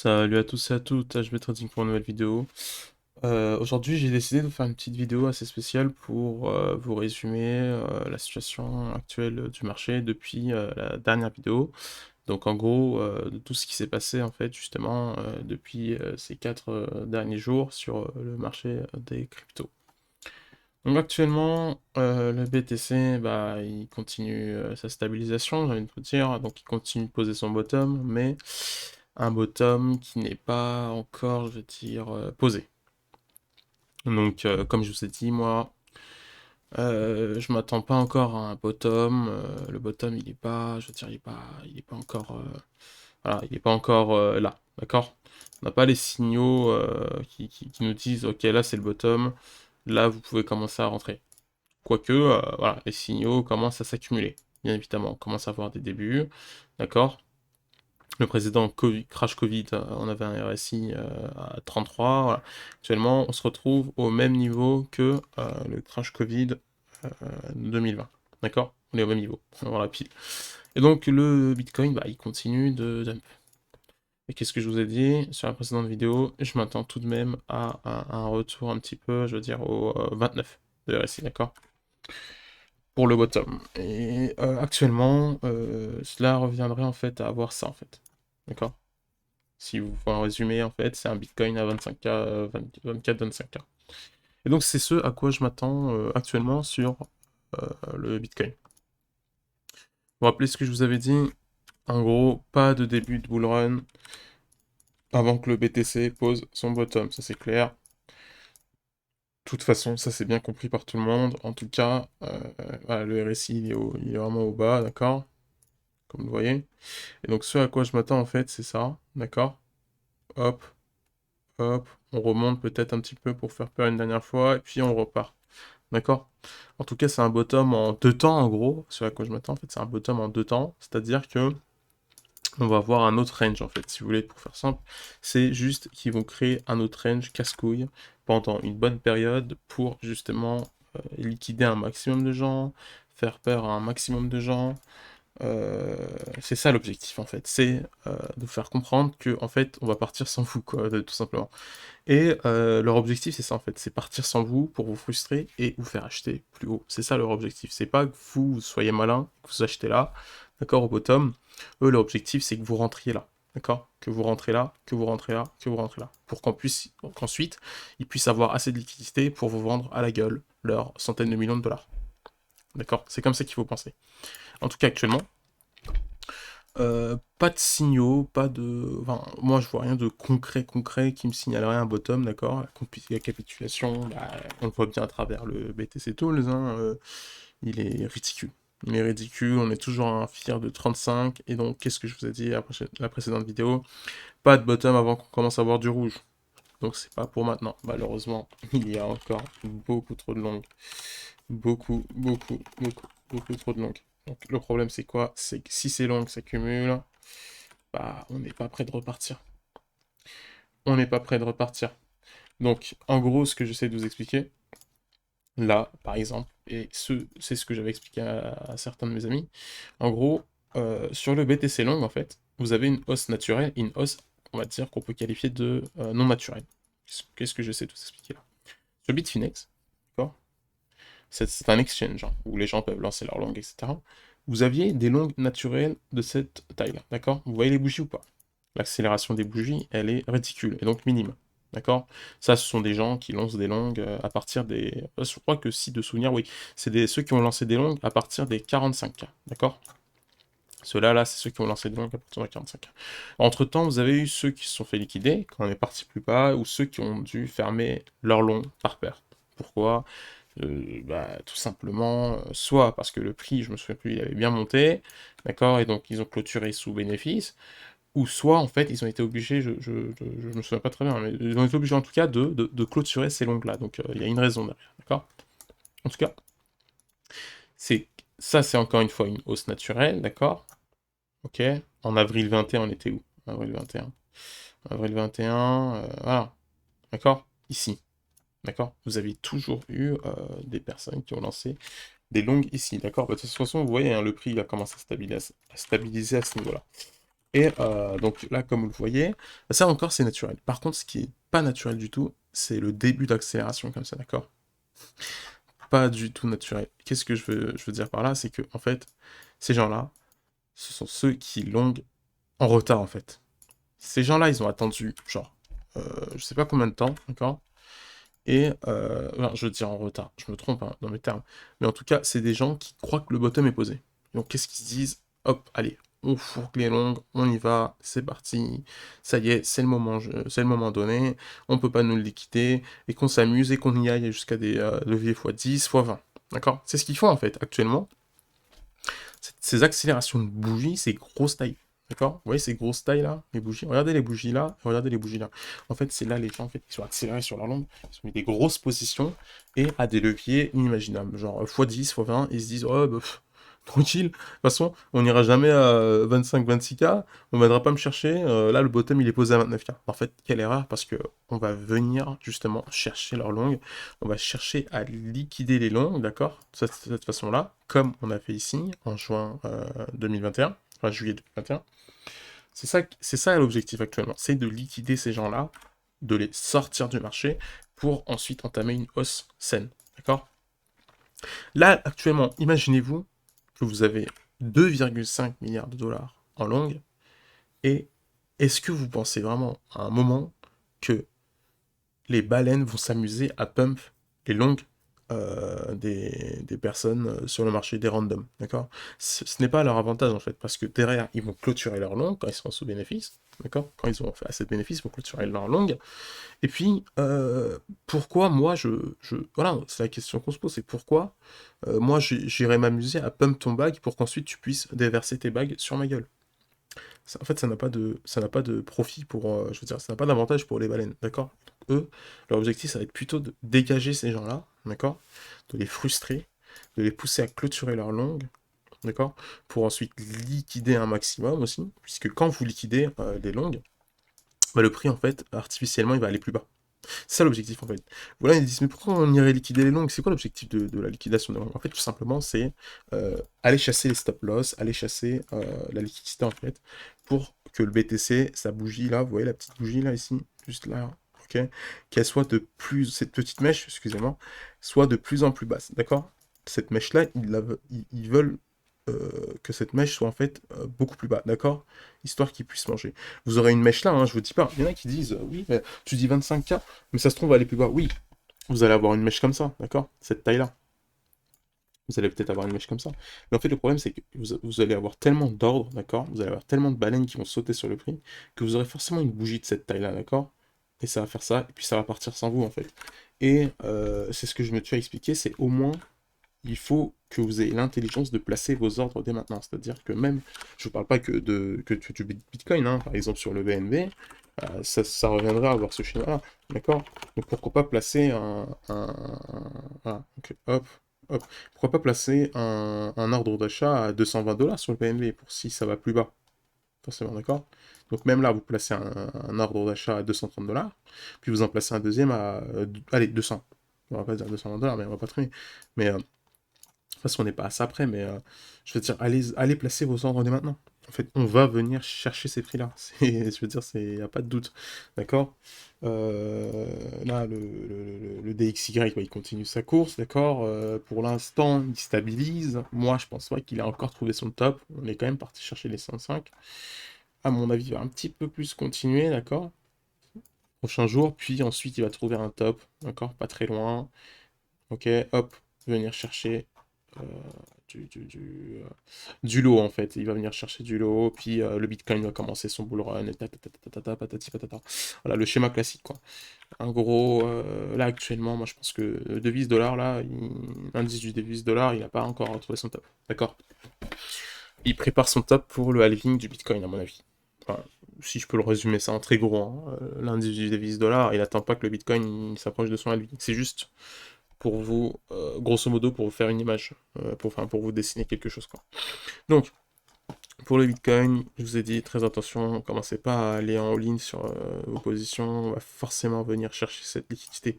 Salut à tous et à toutes, HB Trading pour une nouvelle vidéo. Aujourd'hui, j'ai décidé de faire une petite vidéo assez spéciale pour vous résumer la situation actuelle du marché depuis la dernière vidéo. Donc en gros, de tout ce qui s'est passé en fait justement depuis ces 4 derniers jours sur le marché des cryptos. Donc actuellement, le BTC, bah, il continue sa stabilisation, j'ai envie de vous dire, donc il continue de poser son bottom, mais un bottom qui n'est pas encore, je veux dire, posé. Donc, comme je vous ai dit, moi, je m'attends pas encore à un bottom. Le bottom, il est pas, je veux dire, il est pas encore, voilà, il est pas encore là, d'accord? On n'a pas les signaux qui nous disent, ok, là c'est le bottom, là vous pouvez commencer à rentrer. Quoique, voilà, les signaux commencent à s'accumuler. Bien évidemment, on commence à voir des débuts, d'accord? Le président crash Covid, on avait un RSI à 33. Voilà. Actuellement, on se retrouve au même niveau que le crash Covid 2020. D'accord? On est au même niveau, on va voir la pile. Et donc, le Bitcoin, bah, il continue de dump. Et qu'est-ce que je vous ai dit sur la précédente vidéo? Je m'attends tout de même à un retour un petit peu, je veux dire, au 29 de RSI, d'accord? Pour le bottom. Et actuellement, cela reviendrait en fait à avoir ça, en fait. D'accord? Si vous faut en résumer, en fait, c'est un Bitcoin à 25K, 24-25K. Et donc, c'est ce à quoi je m'attends actuellement sur le Bitcoin. Vous vous rappelez ce que je vous avais dit? En gros, pas de début de bull run avant que le BTC pose son bottom, ça c'est clair. De toute façon, ça c'est bien compris par tout le monde. En tout cas, voilà, le RSI il est vraiment au bas, d'accord? Comme vous voyez. Et donc, ce à quoi je m'attends en fait, c'est ça, d'accord? Hop, hop, on remonte peut-être un petit peu pour faire peur une dernière fois, et puis on repart. D'accord? En tout cas, c'est un bottom en 2 temps, en gros. Ce à quoi je m'attends, en fait, c'est un bottom en 2 temps. C'est-à-dire que on va avoir un autre range, en fait, si vous voulez, pour faire simple. C'est juste qu'ils vont créer un autre range casse-couille pendant une bonne période pour, justement, liquider un maximum de gens, faire peur à un maximum de gens, c'est ça l'objectif en fait, c'est de faire comprendre que en fait on va partir sans vous quoi, tout simplement. Et leur objectif c'est ça en fait, c'est partir sans vous pour vous frustrer et vous faire acheter plus haut. C'est ça leur objectif, c'est pas que vous soyez malin, que vous achetez là, d'accord, au bottom. Eux leur objectif c'est que vous rentriez là, d'accord, que vous rentrez là, que vous rentrez là, que vous rentrez là, pour qu'ensuite ils puissent avoir assez de liquidité pour vous vendre à la gueule leurs centaines de millions de dollars. D'accord, c'est comme ça qu'il faut penser. En tout cas actuellement. Pas de signaux, pas de... Enfin, moi je vois rien de concret qui me signalerait un bottom, d'accord? La capitulation, bah, on le voit bien à travers le BTC Tools, hein, il est ridicule. Il est ridicule, on est toujours à un FIR de 35, et donc qu'est-ce que je vous ai dit à la précédente vidéo? Pas de bottom avant qu'on commence à voir du rouge. Donc c'est pas pour maintenant, malheureusement, il y a encore beaucoup trop de longues. Beaucoup trop de longues. Donc le problème c'est quoi? C'est que si ces longues s'accumulent, bah on n'est pas prêt de repartir. On n'est pas prêt de repartir. Donc en gros ce que j'essaie de vous expliquer, là par exemple, et c'est ce que j'avais expliqué à certains de mes amis, en gros, sur le BTC long en fait, vous avez une hausse naturelle et une hausse, on va dire, qu'on peut qualifier de non naturelle. Qu'est-ce que j'essaie de vous expliquer là? Sur Bitfinex, d'accord? C'est un exchange hein, où les gens peuvent lancer leurs longues, etc. Vous aviez des longues naturelles de cette taille-là, d'accord? Vous voyez les bougies ou pas? L'accélération des bougies, elle est ridicule, et donc minime, d'accord? Ça, ce sont des gens qui lancent des longues à partir des... Je crois que si de souvenir, oui, c'est ceux qui ont lancé des longues à partir des 45K, d'accord? Ceux-là, là, c'est ceux qui ont lancé des longues à partir de 45K. Entre-temps, vous avez eu ceux qui se sont fait liquider quand on est parti plus bas, ou ceux qui ont dû fermer leur long par peur. Pourquoi? Bah, tout simplement, soit parce que le prix, je me souviens plus, il avait bien monté, d'accord, et donc ils ont clôturé sous bénéfice, ou soit en fait ils ont été obligés, je me souviens pas très bien, mais ils ont été obligés en tout cas de clôturer ces longues-là, donc il y a une raison derrière, d'accord? En tout cas, c'est ça c'est encore une fois une hausse naturelle, d'accord? Ok, en avril 21 on était où? Avril 21. Avril 21, voilà, d'accord? Ici, d'accord? Vous avez toujours eu des personnes qui ont lancé des longues ici, d'accord? Bah, de toute façon, vous voyez, hein, le prix il a commencé à stabiliser à ce niveau-là. Et donc là, comme vous le voyez, ça encore c'est naturel. Par contre, ce qui est pas naturel du tout, c'est le début d'accélération comme ça, d'accord? Pas du tout naturel. Qu'est-ce que je veux dire par là? C'est que, en fait, ces gens-là, ce sont ceux qui longuent en retard, en fait. Ces gens-là, ils ont attendu, genre, je sais pas combien de temps, d'accord? Et, non, je veux dire en retard, je me trompe hein, dans mes termes. Mais en tout cas, c'est des gens qui croient que le bottom est posé. Donc qu'est-ce qu'ils se disent? Hop, allez, on fourgue les longues, on y va, c'est parti, ça y est, c'est le moment, c'est le moment donné, on peut pas nous le liquider, et qu'on s'amuse et qu'on y aille jusqu'à des leviers x10, x20. D'accord? C'est ce qu'ils font en fait actuellement. Ces accélérations de bougies, ces grosses tailles. D'accord? Vous voyez ces grosses tailles là, les bougies. Regardez les bougies là, regardez les bougies là. En fait, c'est là les gens en fait, qui sont accélérés sur leur lampe, ils ont mis des grosses positions et à des leviers inimaginables. Genre x10, x20, ils se disent oh bah, tranquille, de toute façon, on n'ira jamais à 25-26K, on viendra pas me chercher. Là, le bottom il est posé à 29K. En fait, quelle erreur, parce que on va venir justement chercher leur longue, on va chercher à liquider les longues, d'accord? De cette façon-là, comme on a fait ici en juin 2021, enfin juillet 2021. C'est ça l'objectif actuellement, c'est de liquider ces gens-là, de les sortir du marché pour ensuite entamer une hausse saine, d'accord? Là, actuellement, imaginez-vous que vous avez 2,5 milliards de dollars en longue, et est-ce que vous pensez vraiment à un moment que les baleines vont s'amuser à pump les longues des personnes sur le marché, des randoms, d'accord? Ce n'est pas leur avantage en fait, parce que derrière, ils vont clôturer leur longue quand ils seront sous bénéfice, d'accord? Quand ils auront fait assez de bénéfices, ils vont clôturer leur longue. Et puis, pourquoi moi, voilà, c'est la question qu'on se pose, c'est pourquoi moi, j'irais m'amuser à pump ton bag pour qu'ensuite tu puisses déverser tes bags sur ma gueule. En fait, ça n'a pas de profit pour, je veux dire, ça n'a pas d'avantage pour les baleines, d'accord? Donc, eux, leur objectif, ça va être plutôt de dégager ces gens-là, d'accord? De les frustrer, de les pousser à clôturer leur longue, d'accord? Pour ensuite liquider un maximum aussi, puisque quand vous liquidez des longues, bah, le prix, en fait, artificiellement, il va aller plus bas. C'est ça l'objectif en fait. Voilà, ils disent mais pourquoi on irait liquider les longues? C'est quoi l'objectif de la liquidation des longues? En fait, tout simplement, c'est aller chasser les stop loss, aller chasser la liquidité en fait, pour que le BTC, sa bougie là, vous voyez la petite bougie là ici, juste là, ok, qu'elle soit de plus, cette petite mèche, excusez-moi, soit de plus en plus basse, d'accord? Cette mèche là, ils veulent que cette mèche soit en fait beaucoup plus bas, d'accord? Histoire qu'ils puissent manger. Vous aurez une mèche là, hein, je vous dis pas. Il y en a qui disent oui, mais tu dis 25K, mais ça se trouve, elle est plus bas. Oui, vous allez avoir une mèche comme ça, d'accord? Cette taille-là. Vous allez peut-être avoir une mèche comme ça. Mais en fait, le problème, c'est que vous allez avoir tellement d'ordres, d'accord? Vous allez avoir tellement de baleines qui vont sauter sur le prix, que vous aurez forcément une bougie de cette taille-là, d'accord? Et ça va faire ça, et puis ça va partir sans vous, en fait. Et c'est ce que je me suis expliqué, c'est au moins il faut que vous ayez l'intelligence de placer vos ordres dès maintenant. C'est-à-dire que même, je ne parle pas que du Bitcoin, hein, par exemple sur le BNB, ça reviendra à avoir ce schéma-là, d'accord? Donc pourquoi pas placer voilà, ok, hop, hop. Pourquoi pas placer un ordre d'achat à 220 dollars sur le BNB pour si ça va plus bas, forcément, d'accord? Donc même là, vous placez un ordre d'achat à 230 dollars, puis vous en placez un deuxième à, allez, 200. On va pas dire 220 dollars, mais on va pas traîner. Mais de toute façon, on n'est pas à ça près, mais je veux dire, allez placer vos ordres dès maintenant. En fait, on va venir chercher ces prix-là. Je veux dire, il n'y a pas de doute. D'accord? Là, le DXY, ouais, il continue sa course, d'accord? Pour l'instant, il stabilise. Moi, je pense pas qu'il a encore trouvé son top. On est quand même parti chercher les 105. À mon avis, il va un petit peu plus continuer, d'accord? Prochain jour, puis ensuite, il va trouver un top, d'accord? Pas très loin. Ok, hop, venir chercher euh, du lot en fait. Il va venir chercher du lot, puis le Bitcoin va commencer son bull run, et patati patata. Voilà, le schéma classique quoi. En gros, là actuellement, moi je pense que le devise dollar, là, l'indice du devise dollar, il n'a pas encore retrouvé son top. D'accord? Il prépare son top pour le halving du Bitcoin, à mon avis. Enfin, si je peux le résumer ça en très gros, hein, l'indice du devise dollar, il n'attend pas que le Bitcoin s'approche de son halving. C'est juste pour vous, grosso modo, pour vous faire une image, pour vous dessiner quelque chose, quoi. Donc, Pour le Bitcoin, je vous ai dit, très attention, commencez pas à aller en all-in sur vos positions, on va forcément venir chercher cette liquidité.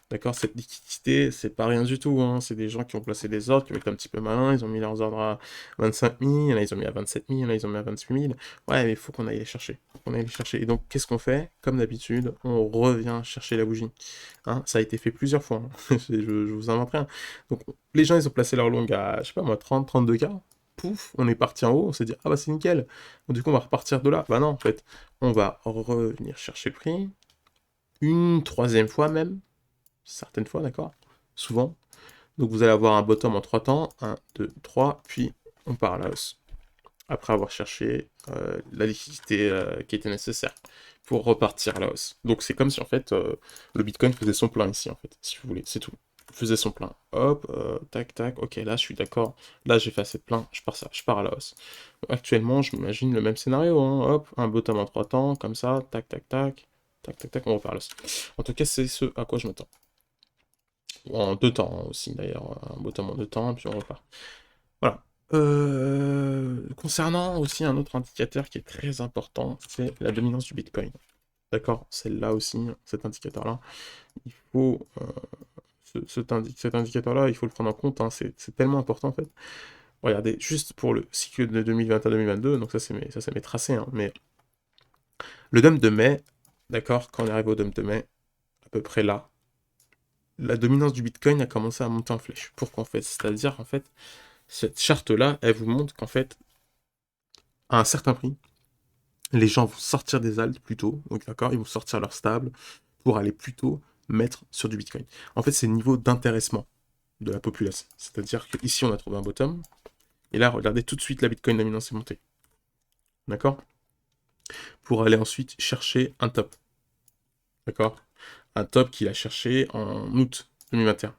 D'accord? Cette liquidité, c'est pas rien du tout, hein. C'est des gens qui ont placé des ordres, qui ont été un petit peu malins, ils ont mis leurs ordres à 25 000, il y en a, ils ont mis à 27 000, il y en a, ils ont mis à 28 000. Ouais, mais il faut qu'on aille les chercher. Faut qu'on aille les chercher. Et donc, qu'est-ce qu'on fait? Comme d'habitude, on revient chercher la bougie. Hein, ça a été fait plusieurs fois, hein. Je vous invente rien. Donc, les gens, ils ont placé leur long à, je sais pas moi, 30, 32K. Pouf, on est parti en haut, on s'est dit, ah bah c'est nickel. Donc, du coup, on va repartir de là. Bah non, en fait, on va revenir chercher le prix, une troisième fois même, certaines fois, d'accord? Souvent. Donc vous allez avoir un bottom en 3 temps, 1, 2, 3, puis on part à la hausse. Après avoir cherché la liquidité qui était nécessaire pour repartir à la hausse. Donc c'est comme si en fait le Bitcoin faisait son plein ici en fait, si vous voulez, c'est tout. Il faisait son plein. Hop, tac, tac, ok, là je suis d'accord, là j'ai fait assez de plein, je pars à la hausse. Actuellement, je m'imagine le même scénario, hein. Hop, un bottom en 3 temps, comme ça, tac, tac, tac, tac, tac, tac, on repart à la hausse. En tout cas, c'est ce à quoi je m'attends. En 2 temps hein, aussi d'ailleurs, un bottom en 2 temps, et puis on repart. Voilà. Concernant aussi un autre indicateur qui est très important, c'est la dominance du Bitcoin. D'accord? Celle-là aussi, cet indicateur-là, il faut, cet indicateur-là, il faut le prendre en compte, hein, c'est tellement important en fait. Regardez, juste pour le cycle de 2021-2022, donc ça c'est mes tracés, hein, mais le dump de mai, d'accord, quand on arrive au dump de mai, à peu près là, la dominance du Bitcoin a commencé à monter en flèche. Pourquoi en fait? C'est-à-dire en fait, cette charte-là, elle vous montre qu'en fait, à un certain prix, les gens vont sortir des alts plutôt, donc d'accord, ils vont sortir leur stable pour aller plutôt mettre sur du Bitcoin. En fait, c'est le niveau d'intéressement de la population. C'est-à-dire qu'ici, on a trouvé un bottom, et là, regardez, tout de suite, la Bitcoin dominance est montée. D'accord? Pour aller ensuite chercher un top. D'accord? Un top qu'il a cherché en août 2021.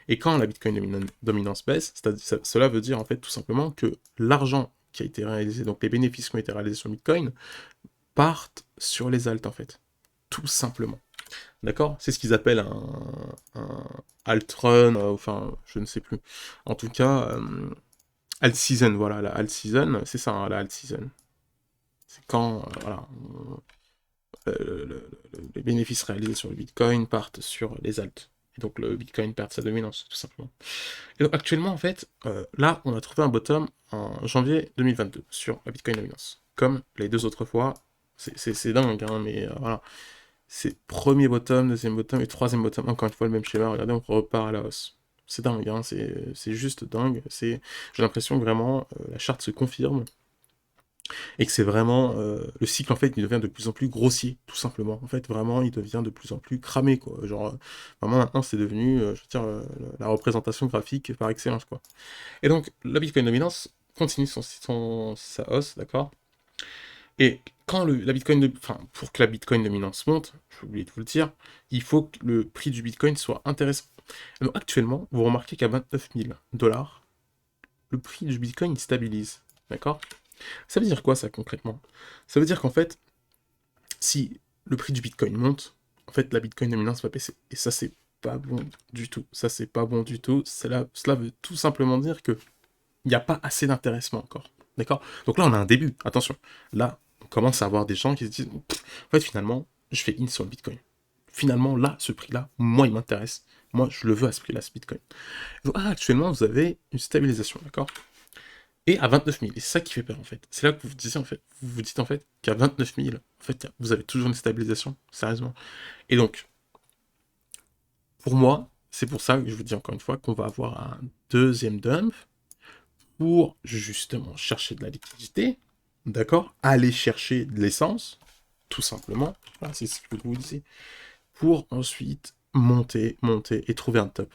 Et quand la Bitcoin dominance baisse, cela veut dire en fait tout simplement que l'argent qui a été réalisé, donc les bénéfices qui ont été réalisés sur Bitcoin, partent sur les alts en fait. Tout simplement. D'accord? C'est ce qu'ils appellent un alt run, enfin, je ne sais plus. En tout cas, alt season, voilà, la alt season, c'est ça, hein, la alt season. C'est quand, voilà, les bénéfices réalisés sur le Bitcoin partent sur les alts. Et donc le Bitcoin perd sa dominance, tout simplement. Et donc actuellement, en fait, là, on a trouvé un bottom en janvier 2022 sur la Bitcoin dominance. Comme les deux autres fois, c'est dingue, hein, mais voilà. C'est premier bottom, deuxième bottom et troisième bottom. Encore une fois, le même schéma. Regardez, on repart à la hausse. C'est dingue, hein, c'est juste dingue. J'ai l'impression que vraiment la charte se confirme et que c'est vraiment le cycle en fait, il devient de plus en plus grossier, tout simplement. En fait, vraiment, il devient de plus en plus cramé, quoi. Genre, vraiment maintenant, c'est devenu, je veux dire, la représentation graphique par excellence, quoi. Et donc, la Bitcoin dominance continue sa hausse, d'accord? Et quand la Bitcoin, enfin, pour que la Bitcoin dominance monte, j'ai oublié de vous le dire, il faut que le prix du Bitcoin soit intéressant. Donc actuellement, vous remarquez qu'à 29 000 dollars, le prix du Bitcoin stabilise. D'accord? Ça veut dire quoi ça concrètement? Ça veut dire qu'en fait, si le prix du Bitcoin monte, en fait la Bitcoin dominance va baisser. Et ça c'est pas bon du tout. Ça c'est pas bon du tout. Cela veut tout simplement dire que il n'y a pas assez d'intéressement encore. D'accord? Donc là, on a un début. Attention. Là, on commence à avoir des gens qui se disent, en fait, finalement, je fais in sur le Bitcoin. Finalement, là, ce prix-là, moi, il m'intéresse. Moi, je le veux à ce prix-là, ce Bitcoin. Donc, actuellement, vous avez une stabilisation, d'accord? Et à 29 000. Et c'est ça qui fait peur, en fait. C'est là que vous vous dites, en fait, qu'à 29 000, en fait, vous avez toujours une stabilisation. Sérieusement. Et donc, pour moi, c'est pour ça que je vous dis encore une fois qu'on va avoir un deuxième dump pour justement chercher de la liquidité, d'accord? Aller chercher de l'essence, tout simplement, voilà, c'est ce que je vous disais, pour ensuite monter, monter et trouver un top,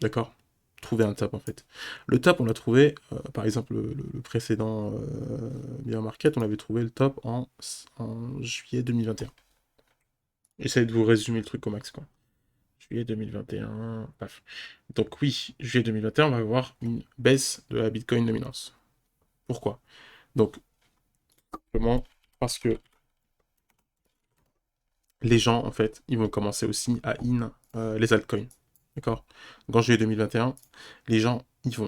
d'accord? Trouver un top en fait. Le top, on l'a trouvé, par exemple, le précédent bear market, on avait trouvé le top en juillet 2021. Essayez de vous résumer le truc au max, quoi. Juillet 2021, paf. Donc oui, juillet 2021, on va avoir une baisse de la Bitcoin dominance. Pourquoi? Donc, simplement parce que les gens, en fait, ils vont commencer aussi à in les altcoins. D'accord? Donc, en juillet 2021, les gens, ils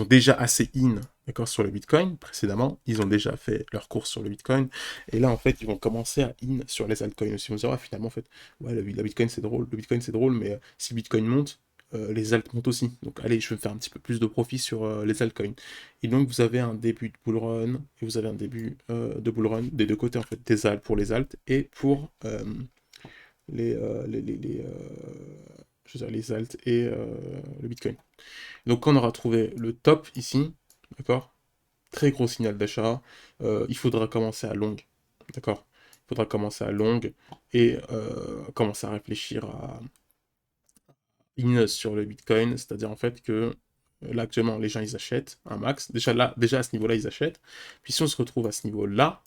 ont déjà assez in d'accord, sur le Bitcoin. Précédemment, ils ont déjà fait leur course sur le Bitcoin. Et là, en fait, ils vont commencer à in sur les altcoins aussi. Ils vont se dire, ah, finalement, en fait, ouais, la Bitcoin, c'est drôle. Le Bitcoin, c'est drôle, mais si Bitcoin monte, les alts montent aussi. Donc, allez, je vais me faire un petit peu plus de profit sur les altcoins. Et donc, vous avez un début de bull run, et vous avez un début de bull run des deux côtés, en fait, des alts pour les alts et pour je veux dire, les alts et le Bitcoin. Donc, quand on aura trouvé le top ici, d'accord? Très gros signal d'achat. Il faudra commencer à long, d'accord? Il faudra commencer à long et commencer à réfléchir à in sur le Bitcoin, c'est-à-dire en fait que là actuellement les gens ils achètent un max. Déjà là, déjà à ce niveau-là ils achètent. Puis si on se retrouve à ce niveau-là,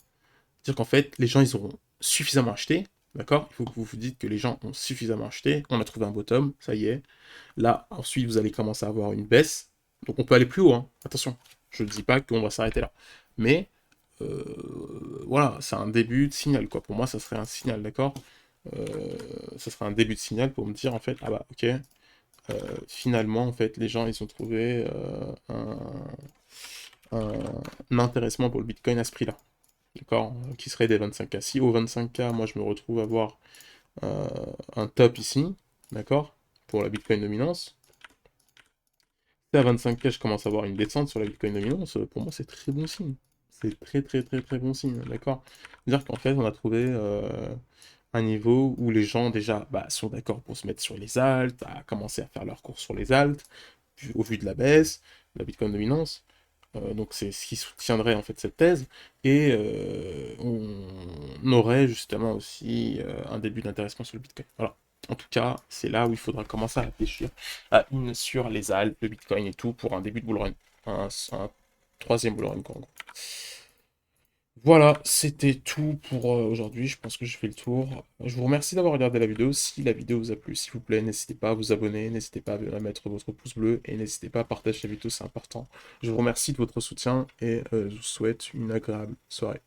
c'est-à-dire qu'en fait les gens ils auront suffisamment acheté, d'accord? Il faut que vous vous dites que les gens ont suffisamment acheté. On a trouvé un bottom, ça y est. Là ensuite vous allez commencer à avoir une baisse. Donc on peut aller plus haut, hein. Attention. Je ne dis pas qu'on va s'arrêter là. Mais voilà, c'est un début de signal, quoi. Pour moi, ça serait un signal, d'accord? Ça serait un début de signal pour me dire, en fait, ah bah, ok, finalement, en fait, les gens, ils ont trouvé un intéressement pour le Bitcoin à ce prix-là, d'accord? Qui serait des 25K. Si au 25K, moi, je me retrouve à avoir un top ici, d'accord? Pour la Bitcoin dominance. Si à 25K, je commence à avoir une descente sur la Bitcoin dominance, pour moi, c'est très bon signe. C'est très très très très bon signe, d'accord? C'est-à-dire qu'en fait, on a trouvé un niveau où les gens déjà bah, sont d'accord pour se mettre sur les alts, à commencer à faire leur cours sur les alts, au vu de la baisse, de la Bitcoin dominance. Donc c'est ce qui soutiendrait en fait cette thèse. Et on aurait justement aussi un début d'intéressement sur le Bitcoin. Voilà. En tout cas, c'est là où il faudra commencer à réfléchir à une sur les alts, le Bitcoin et tout pour un début de bull run. Un troisième bull run, quoi, en gros. Voilà, c'était tout pour aujourd'hui. Je pense que j'ai fait le tour. Je vous remercie d'avoir regardé la vidéo. Si la vidéo vous a plu, s'il vous plaît, n'hésitez pas à vous abonner, n'hésitez pas à mettre votre pouce bleu et n'hésitez pas à partager la vidéo, c'est important. Je vous remercie de votre soutien et je vous souhaite une agréable soirée.